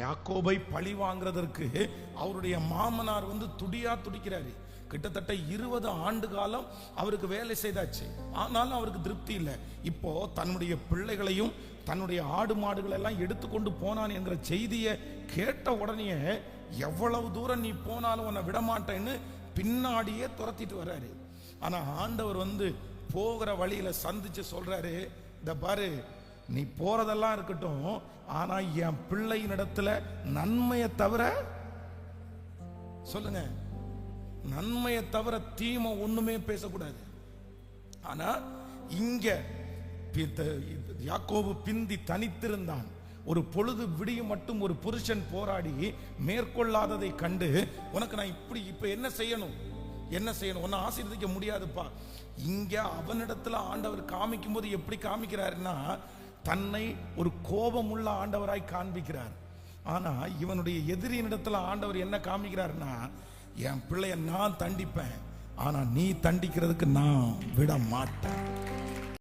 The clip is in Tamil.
யாக்கோபை பழி வாங்குறதற்கு அவருடைய மாமனார் துடியா துடிக்கிறாரு. கிட்டத்தட்ட 20 ஆண்டு காலம் அவருக்கு வேலை செய்தாச்சு. ஆனாலும் அவருக்கு திருப்தி இல்லை. இப்போ தன்னுடைய பிள்ளைகளையும் தன்னுடைய ஆடு மாடுகள் எல்லாம் எடுத்துக்கொண்டு போனான் என்கிற செய்தியை கேட்ட உடனே எவ்வளவு தூரம் நீ போனாலும் உன்னை விடமாட்டேன்னு பின்னாடியே துரத்திட்டு வர்றாரு. ஆனா ஆண்டவர் போகிற வழியில சந்திச்சு சொல்றாரு, இந்த பாரு, நீ போறதெல்லாம் இருக்கட்டும், ஆனா என் பிள்ளையின் இடத்துல நன்மையை தவிர, சொல்லுங்க, நன்மையை தவிர தீமை ஒண்ணுமே பேசக்கூடாது. ஆனா இங்க யாக்கோபு பிந்தி தனித்திருந்தான். ஒரு பொழுது விடியும் மட்டும் ஒரு புருஷன் போராடி மேற்கொள்ளாததை கண்டு, உனக்கு நான் இப்ப என்ன செய்யணும் உன்னை ஆசீர்வதிக்க முடியாதுப்பா. இங்க அவனிடத்துல ஆண்டவர் காமிக்கும் போது எப்படி காமிக்கிறாருன்னா, தன்னை ஒரு கோபமுள்ள ஆண்டவராய் காண்பிக்கிறார். ஆனா இவனுடைய எதிரியினிடத்துல ஆண்டவர் என்ன காமிக்கிறார்னா, என் பிள்ளைய நான் தண்டிப்பேன், ஆனா நீ தண்டிக்கிறதுக்கு நான் விட மாட்டேன்.